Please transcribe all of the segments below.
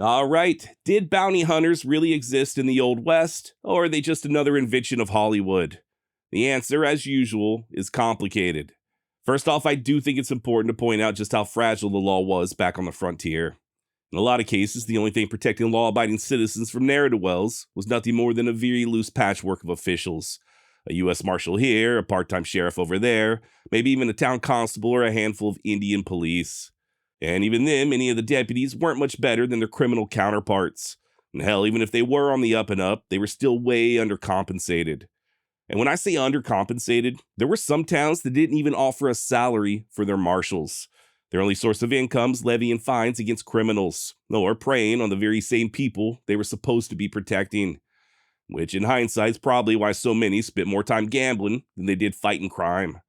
All right, did bounty hunters really exist in the Old West, or are they just another invention of Hollywood? The answer, as usual, is complicated. First off, I do think it's important to point out just how fragile the law was back on the frontier. In a lot of cases, the only thing protecting law abiding citizens from ne'er-do-wells was nothing more than a very loose patchwork of officials. A U.S. Marshal here, a part time sheriff over there, maybe even a town constable or a handful of Indian police. And even then, many of the deputies weren't much better than their criminal counterparts. And hell, even if they were on the up and up, they were still way undercompensated. And when I say undercompensated, there were some towns that didn't even offer a salary for their marshals. Their only source of income is levying fines against criminals, or preying on the very same people they were supposed to be protecting. Which, in hindsight, is probably why so many spent more time gambling than they did fighting crime.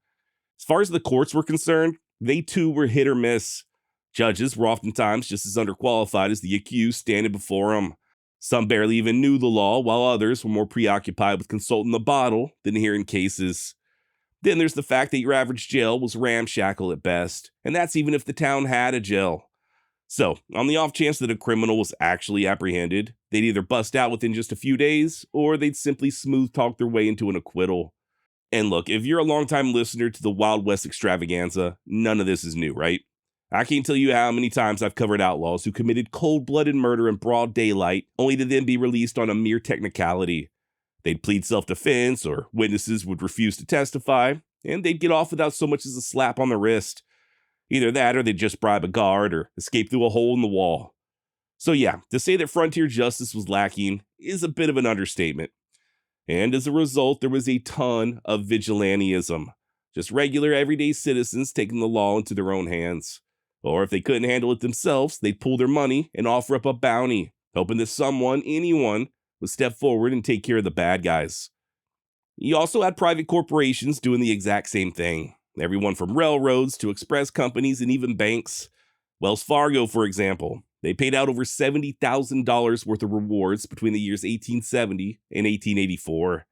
As far as the courts were concerned, they too were hit or miss. Judges were oftentimes just as underqualified as the accused standing before them. Some barely even knew the law, while others were more preoccupied with consulting the bottle than hearing cases. Then there's the fact that your average jail was ramshackle at best, and that's even if the town had a jail. So, on the off chance that a criminal was actually apprehended, they'd either bust out within just a few days, or they'd simply smooth talk their way into an acquittal. And look, if you're a longtime listener to the Wild West Extravaganza, none of this is new, right? I can't tell you how many times I've covered outlaws who committed cold-blooded murder in broad daylight, only to then be released on a mere technicality. They'd plead self-defense, or witnesses would refuse to testify, and they'd get off without so much as a slap on the wrist. Either that, or they'd just bribe a guard, or escape through a hole in the wall. So yeah, to say that frontier justice was lacking is a bit of an understatement. And as a result, there was a ton of vigilantism. Just regular, everyday citizens taking the law into their own hands. Or if they couldn't handle it themselves, they'd pull their money and offer up a bounty, hoping that someone, anyone, would step forward and take care of the bad guys. You also had private corporations doing the exact same thing. Everyone from railroads to express companies and even banks. Wells Fargo, for example, they paid out over $70,000 worth of rewards between the years 1870 and 1884.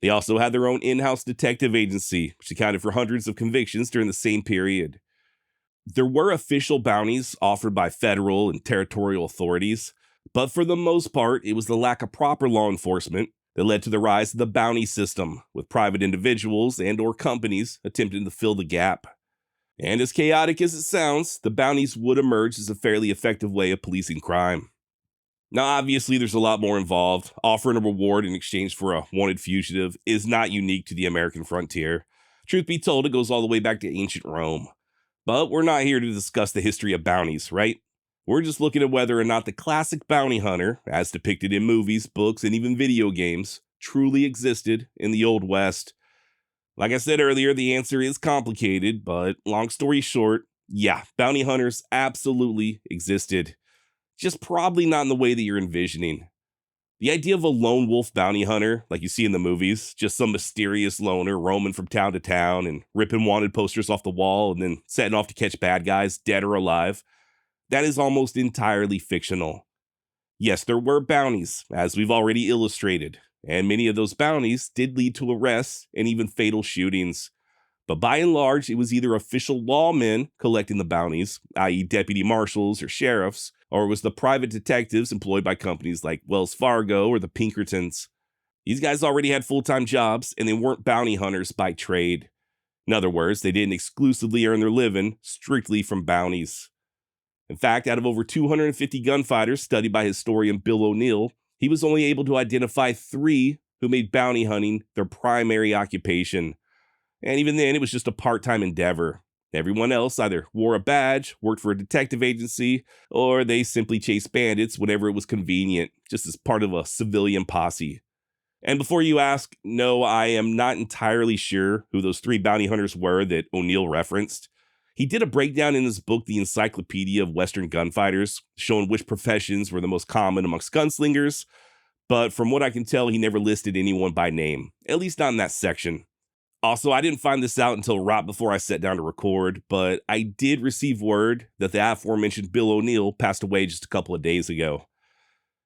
They also had their own in-house detective agency, which accounted for hundreds of convictions during the same period. There were official bounties offered by federal and territorial authorities, but for the most part, it was the lack of proper law enforcement that led to the rise of the bounty system, with private individuals and/or companies attempting to fill the gap. And as chaotic as it sounds, the bounties would emerge as a fairly effective way of policing crime. Now, obviously, there's a lot more involved. Offering a reward in exchange for a wanted fugitive is not unique to the American frontier. Truth be told, it goes all the way back to ancient Rome. But we're not here to discuss the history of bounties, right? We're just looking at whether or not the classic bounty hunter, as depicted in movies, books, and even video games, truly existed in the Old West. Like I said earlier, the answer is complicated, but long story short, yeah, bounty hunters absolutely existed. Just probably not in the way that you're envisioning. The idea of a lone wolf bounty hunter, like you see in the movies, just some mysterious loner roaming from town to town and ripping wanted posters off the wall and then setting off to catch bad guys, dead or alive, that is almost entirely fictional. Yes, there were bounties, as we've already illustrated, and many of those bounties did lead to arrests and even fatal shootings. But by and large, it was either official lawmen collecting the bounties, i.e. deputy marshals or sheriffs, or it was the private detectives employed by companies like Wells Fargo or the Pinkertons. These guys already had full-time jobs, and they weren't bounty hunters by trade. In other words, they didn't exclusively earn their living strictly from bounties. In fact, out of over 250 gunfighters studied by historian Bill O'Neill, he was only able to identify 3 who made bounty hunting their primary occupation. And even then, it was just a part-time endeavor. Everyone else either wore a badge, worked for a detective agency, or they simply chased bandits whenever it was convenient, just as part of a civilian posse. And before you ask, no, I am not entirely sure who those 3 bounty hunters were that O'Neill referenced. He did a breakdown in his book, The Encyclopedia of Western Gunfighters, showing which professions were the most common amongst gunslingers, but from what I can tell, he never listed anyone by name, at least not in that section. Also, I didn't find this out until right before I sat down to record, but I did receive word that the aforementioned Bill O'Neill passed away just a couple of days ago.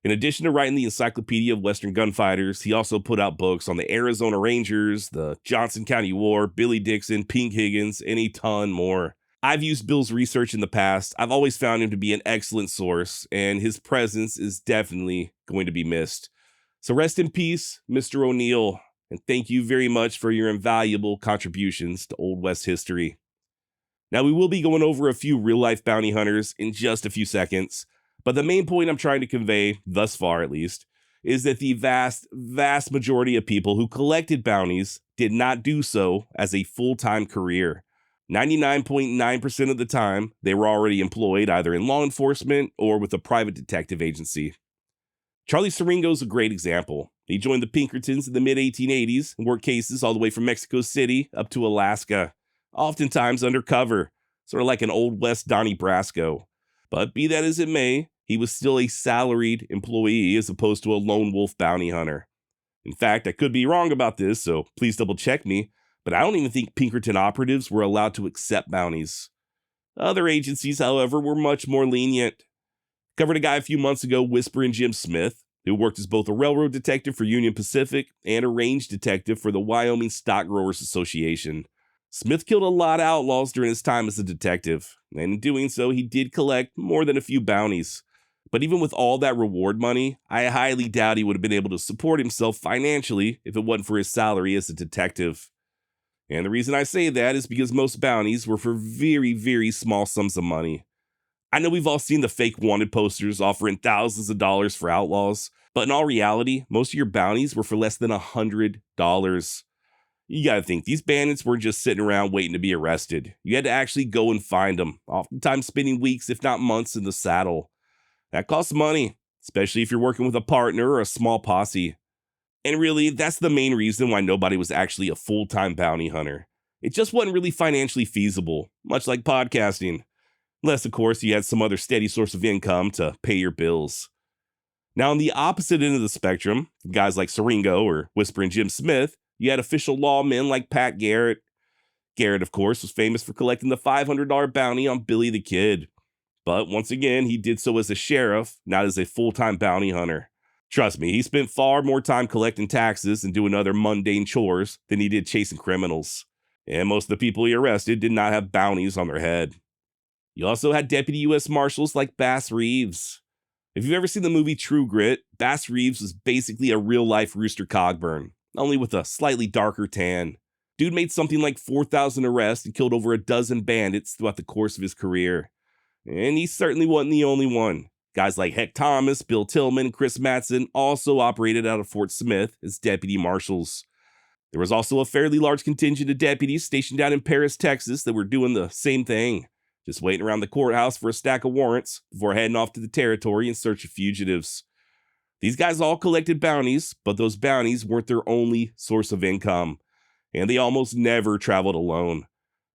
In addition to writing the Encyclopedia of Western Gunfighters, he also put out books on the Arizona Rangers, the Johnson County War, Billy Dixon, Pink Higgins, and a ton more. I've used Bill's research in the past. I've always found him to be an excellent source, and his presence is definitely going to be missed. So rest in peace, Mr. O'Neill, and thank you very much for your invaluable contributions to Old West history. Now, we will be going over a few real-life bounty hunters in just a few seconds, but the main point I'm trying to convey, thus far at least, is that the vast majority of people who collected bounties did not do so as a full-time career. 99.9% of the time, they were already employed either in law enforcement or with a private detective agency. Charlie Siringo is a great example. He joined the Pinkertons in the mid-1880s and worked cases all the way from Mexico City up to Alaska, oftentimes undercover, sort of like an Old West Donnie Brasco. But be that as it may, he was still a salaried employee as opposed to a lone wolf bounty hunter. In fact, I could be wrong about this, so please double check me, but I don't even think Pinkerton operatives were allowed to accept bounties. Other agencies, however, were much more lenient. Covered a guy a few months ago, Whispering Jim Smith, who worked as both a railroad detective for Union Pacific and a range detective for the Wyoming Stock Growers Association. Smith killed a lot of outlaws during his time as a detective, and in doing so, he did collect more than a few bounties. But even with all that reward money, I highly doubt he would have been able to support himself financially if it wasn't for his salary as a detective. And the reason I say that is because most bounties were for very, very small sums of money. I know we've all seen the fake wanted posters offering thousands of dollars for outlaws, but in all reality, most of your bounties were for less than $100. You gotta think, these bandits weren't just sitting around waiting to be arrested. You had to actually go and find them, oftentimes spending weeks, if not months, in the saddle. That costs money, especially if you're working with a partner or a small posse. And really, that's the main reason why nobody was actually a full-time bounty hunter. It just wasn't really financially feasible, much like podcasting. Unless, of course, you had some other steady source of income to pay your bills. Now, on the opposite end of the spectrum, guys like Siringo or Whispering Jim Smith, you had official lawmen like Pat Garrett. Garrett, of course, was famous for collecting the $500 bounty on Billy the Kid. But once again, he did so as a sheriff, not as a full-time bounty hunter. Trust me, he spent far more time collecting taxes and doing other mundane chores than he did chasing criminals. And most of the people he arrested did not have bounties on their head. You also had deputy U.S. marshals like Bass Reeves. If you've ever seen the movie True Grit, Bass Reeves was basically a real-life Rooster Cogburn, only with a slightly darker tan. Dude made something like 4,000 arrests and killed over a dozen bandits throughout the course of his career. And he certainly wasn't the only one. Guys like Heck Thomas, Bill Tillman, and Chris Mattson also operated out of Fort Smith as deputy marshals. There was also a fairly large contingent of deputies stationed down in Paris, Texas that were doing the same thing, just waiting around the courthouse for a stack of warrants before heading off to the territory in search of fugitives. These guys all collected bounties, but those bounties weren't their only source of income, and they almost never traveled alone.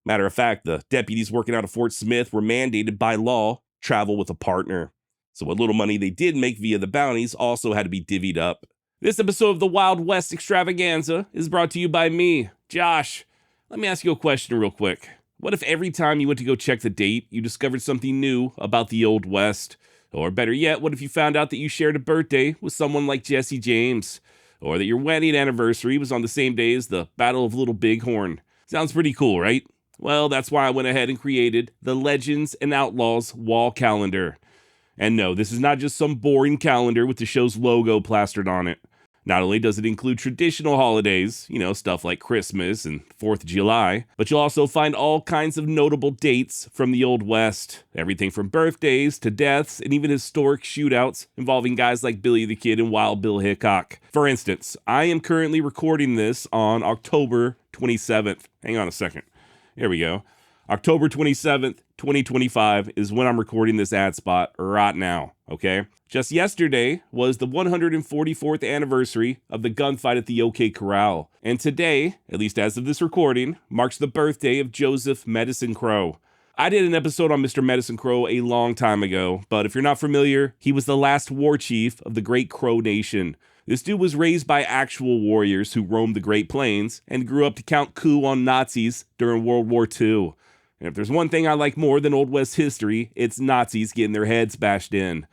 Matter of fact, the deputies working out of Fort Smith were mandated by law travel with a partner. So what little money they did make via the bounties also had to be divvied up. This episode of the Wild West Extravaganza is brought to you by me, Josh. Let me ask you a question real quick. What if every time you went to go check the date, you discovered something new about the Old West? Or better yet, what if you found out that you shared a birthday with someone like Jesse James? Or that your wedding anniversary was on the same day as the Battle of Little Bighorn? Sounds pretty cool, right? Well, that's why I went ahead and created the Legends and Outlaws Wall Calendar. And no, this is not just some boring calendar with the show's logo plastered on it. Not only does it include traditional holidays, stuff like Christmas and 4th of July, but you'll also find all kinds of notable dates from the Old West. Everything from birthdays to deaths and even historic shootouts involving guys like Billy the Kid and Wild Bill Hickok. For instance, I am currently recording this on October 27th. Hang on a second. Here we go. October 27th, 2025 is when I'm recording this ad spot right now, okay? Just yesterday was the 144th anniversary of the gunfight at the OK Corral. And today, at least as of this recording, marks the birthday of Joseph Medicine Crow. I did an episode on Mr. Medicine Crow a long time ago, but if you're not familiar, he was the last war chief of the Great Crow Nation. This dude was raised by actual warriors who roamed the Great Plains and grew up to count coup on Nazis during World War II. And if there's one thing I like more than Old West history, it's Nazis getting their heads bashed in.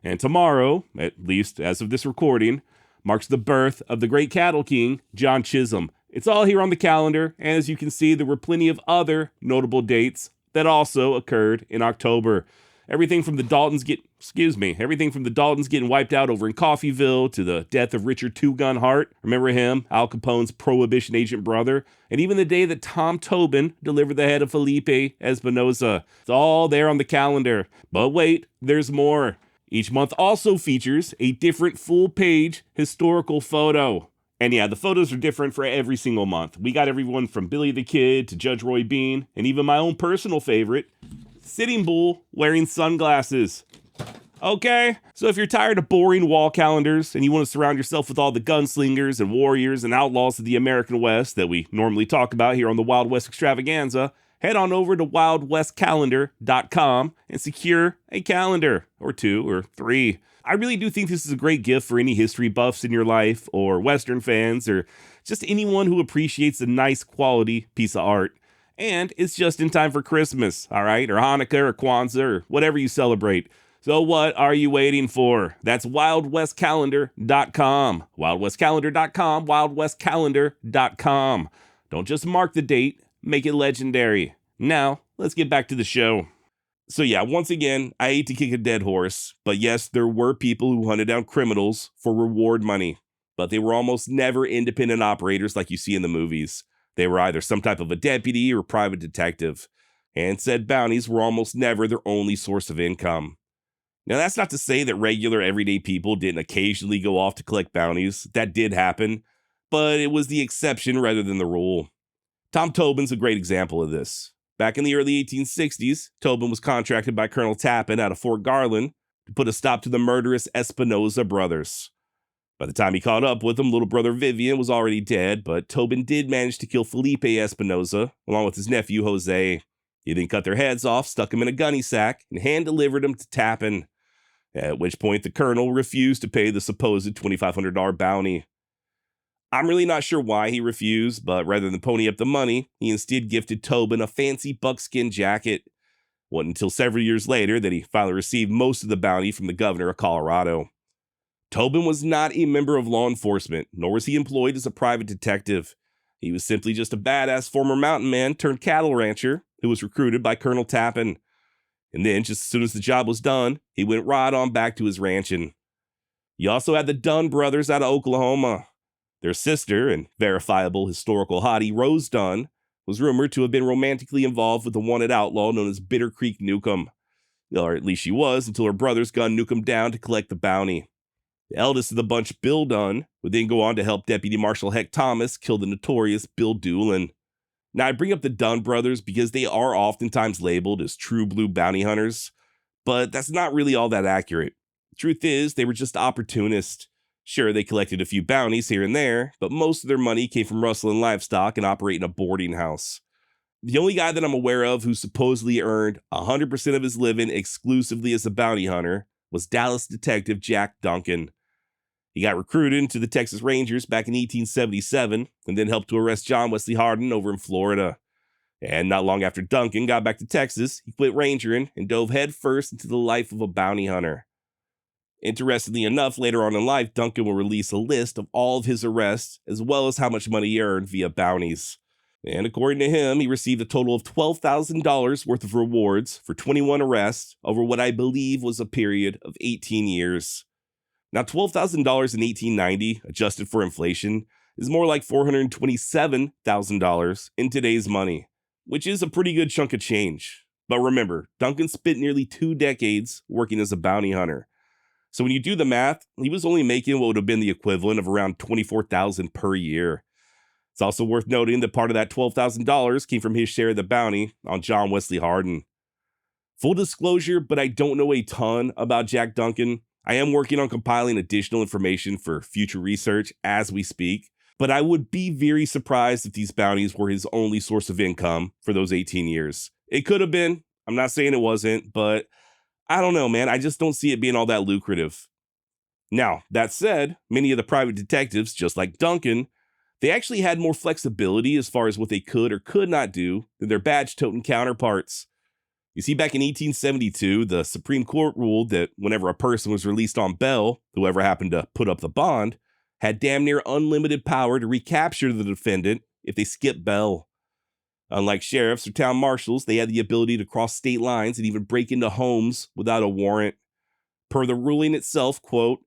And tomorrow, at least as of this recording, marks the birth of the great cattle king, John Chisholm. It's all here on the calendar, and as you can see, there were plenty of other notable dates that also occurred in October. Everything from the Daltons getting wiped out over in Coffeeville to the death of Richard Two Gun Hart. Remember him, Al Capone's prohibition agent brother? And even the day that Tom Tobin delivered the head of Felipe Espinosa. It's all there on the calendar. But wait, there's more. Each month also features a different full-page historical photo. And yeah, the photos are different for every single month. We got everyone from Billy the Kid to Judge Roy Bean, and even my own personal favorite, Sitting Bull wearing sunglasses. Okay, so if you're tired of boring wall calendars and you want to surround yourself with all the gunslingers and warriors and outlaws of the American West that we normally talk about here on the Wild West Extravaganza, head on over to wildwestcalendar.com and secure a calendar, or 2 or 3. I really do think this is a great gift for any history buffs in your life, or Western fans, or just anyone who appreciates a nice quality piece of art. And it's just in time for Christmas, all right? Or Hanukkah or Kwanzaa or whatever you celebrate. So what are you waiting for? That's wildwestcalendar.com. Wildwestcalendar.com. Wildwestcalendar.com. Don't just mark the date, make it legendary. Now, let's get back to the show. So yeah, once again, I hate to kick a dead horse, but yes, there were people who hunted down criminals for reward money, but they were almost never independent operators like you see in the movies. They were either some type of a deputy or private detective, and said bounties were almost never their only source of income. Now, that's not to say that regular everyday people didn't occasionally go off to collect bounties. That did happen, but it was the exception rather than the rule. Tom Tobin's a great example of this. Back in the early 1860s, Tobin was contracted by Colonel Tappan out of Fort Garland to put a stop to the murderous Espinosa brothers. By the time he caught up with them, little brother Vivian was already dead, but Tobin did manage to kill Felipe Espinosa, along with his nephew Jose. He then cut their heads off, stuck them in a gunny sack, and hand-delivered them to Tappan, at which point the colonel refused to pay the supposed $2,500 bounty. I'm really not sure why he refused, but rather than pony up the money, he instead gifted Tobin a fancy buckskin jacket. It wasn't until several years later that he finally received most of the bounty from the governor of Colorado. Tobin was not a member of law enforcement, nor was he employed as a private detective. He was simply just a badass former mountain man turned cattle rancher who was recruited by Colonel Tappan. And then, just as soon as the job was done, he went right on back to his ranching. You also had the Dunn brothers out of Oklahoma. Their sister, and verifiable historical hottie Rose Dunn, was rumored to have been romantically involved with the wanted outlaw known as Bitter Creek Newcomb. Or at least she was, until her brothers gunned Newcomb down to collect the bounty. The eldest of the bunch, Bill Dunn, would then go on to help Deputy Marshal Heck Thomas kill the notorious Bill Doolin. Now, I bring up the Dunn brothers because they are oftentimes labeled as true blue bounty hunters, but that's not really all that accurate. The truth is, they were just opportunists. Sure, they collected a few bounties here and there, but most of their money came from rustling livestock and operating a boarding house. The only guy that I'm aware of who supposedly earned 100% of his living exclusively as a bounty hunter was Dallas detective Jack Duncan. He got recruited into the Texas Rangers back in 1877 and then helped to arrest John Wesley Hardin over in Florida. And not long after Duncan got back to Texas, he quit rangering and dove headfirst into the life of a bounty hunter. Interestingly enough, later on in life, Duncan will release a list of all of his arrests as well as how much money he earned via bounties. And according to him, he received a total of $12,000 worth of rewards for 21 arrests over what I believe was a period of 18 years. Now, $12,000 in 1890, adjusted for inflation, is more like $427,000 in today's money, which is a pretty good chunk of change. But remember, Duncan spent nearly 2 decades working as a bounty hunter. So when you do the math, he was only making what would have been the equivalent of around $24,000 per year. It's also worth noting that part of that $12,000 came from his share of the bounty on John Wesley Hardin. Full disclosure, but I don't know a ton about Jack Duncan. I am working on compiling additional information for future research as we speak, but I would be very surprised if these bounties were his only source of income for those 18 years. It could have been. I'm not saying it wasn't, but I don't know, man. I just don't see it being all that lucrative. Now, that said, many of the private detectives, just like Duncan, they actually had more flexibility as far as what they could or could not do than their badge-toting counterparts. You see, back in 1872, the Supreme Court ruled that whenever a person was released on bail, whoever happened to put up the bond had damn near unlimited power to recapture the defendant if they skipped bail. Unlike sheriffs or town marshals, they had the ability to cross state lines and even break into homes without a warrant. Per the ruling itself, quote,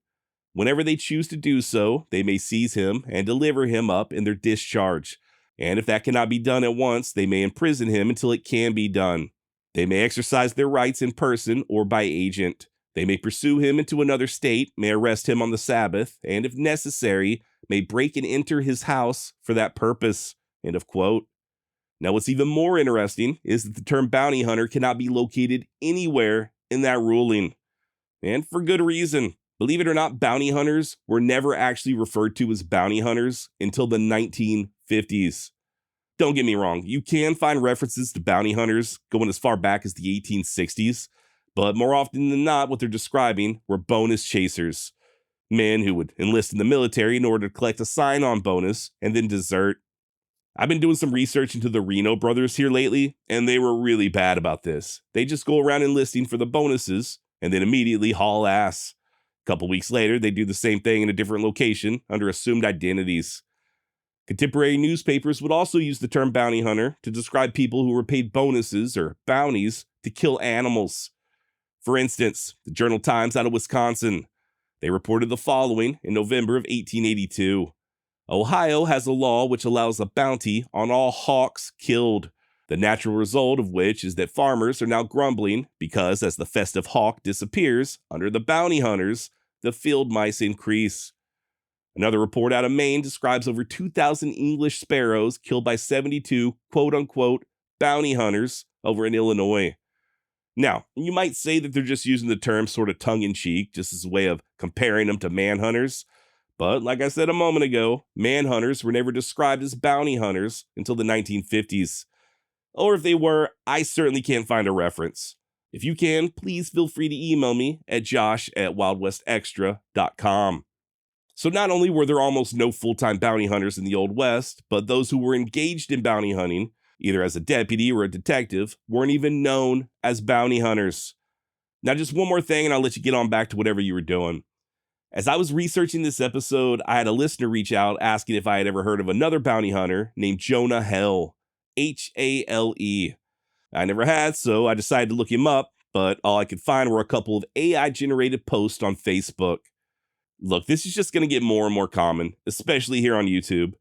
whenever they choose to do so, they may seize him and deliver him up in their discharge. And if that cannot be done at once, they may imprison him until it can be done. They may exercise their rights in person or by agent. They may pursue him into another state, may arrest him on the Sabbath, and if necessary, may break and enter his house for that purpose. End of quote. Now, what's even more interesting is that the term bounty hunter cannot be located anywhere in that ruling. And for good reason. Believe it or not, bounty hunters were never actually referred to as bounty hunters until the 1950s. Don't get me wrong, you can find references to bounty hunters going as far back as the 1860s, but more often than not, what they're describing were bonus chasers. Men who would enlist in the military in order to collect a sign-on bonus and then desert. I've been doing some research into the Reno brothers here lately, and they were really bad about this. They just go around enlisting for the bonuses and then immediately haul ass. A couple weeks later, they do the same thing in a different location under assumed identities. Contemporary newspapers would also use the term bounty hunter to describe people who were paid bonuses or bounties to kill animals. For instance, the Journal-Times out of Wisconsin, they reported the following in November of 1882. Ohio has a law which allows a bounty on all hawks killed, the natural result of which is that farmers are now grumbling because as the festive hawk disappears under the bounty hunters, the field mice increase. Another report out of Maine describes over 2,000 English sparrows killed by 72 quote-unquote bounty hunters over in Illinois. Now, you might say that they're just using the term sort of tongue-in-cheek, just as a way of comparing them to manhunters. But like I said a moment ago, manhunters were never described as bounty hunters until the 1950s. Or if they were, I certainly can't find a reference. If you can, please feel free to email me at josh@wildwestextra.com. So not only were there almost no full-time bounty hunters in the Old West, but those who were engaged in bounty hunting, either as a deputy or a detective, weren't even known as bounty hunters. Now just one more thing and I'll let you get on back to whatever you were doing. As I was researching this episode, I had a listener reach out asking if I had ever heard of another bounty hunter named Jonah Hale, Hale. I never had, so I decided to look him up, but all I could find were a couple of AI-generated posts on Facebook. Look, this is just going to get more and more common, especially here on YouTube.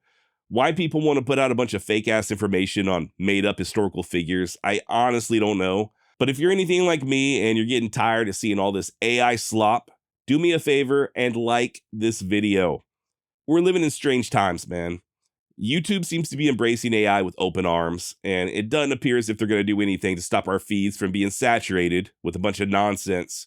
Why people want to put out a bunch of fake-ass information on made-up historical figures, I honestly don't know. But if you're anything like me and you're getting tired of seeing all this AI slop, do me a favor and like this video. We're living in strange times, man. YouTube seems to be embracing AI with open arms, and it doesn't appear as if they're going to do anything to stop our feeds from being saturated with a bunch of nonsense.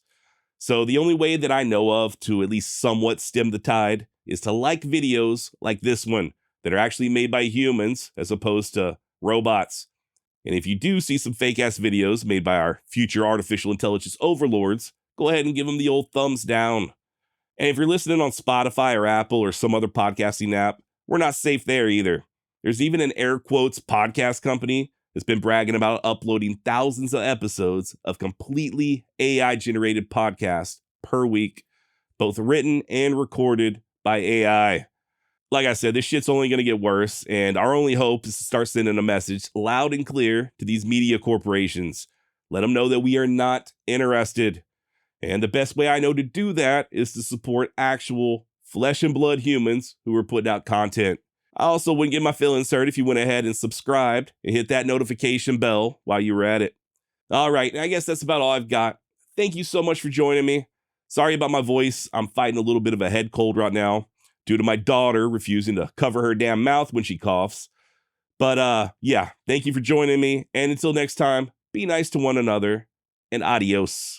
So the only way that I know of to at least somewhat stem the tide is to like videos like this one that are actually made by humans as opposed to robots. And if you do see some fake-ass videos made by our future artificial intelligence overlords, go ahead and give them the old thumbs down. And if you're listening on Spotify or Apple or some other podcasting app, we're not safe there either. There's even an air quotes podcast company that's been bragging about uploading thousands of episodes of completely AI-generated podcasts per week, both written and recorded by AI. Like I said, this shit's only going to get worse, and our only hope is to start sending a message loud and clear to these media corporations. Let them know that we are not interested. And the best way I know to do that is to support actual flesh and blood humans who are putting out content. I also wouldn't get my feelings hurt if you went ahead and subscribed and hit that notification bell while you were at it. All right, I guess that's about all I've got. Thank you so much for joining me. Sorry about my voice. I'm fighting a little bit of a head cold right now due to my daughter refusing to cover her damn mouth when she coughs. But yeah, thank you for joining me. And until next time, be nice to one another and adios.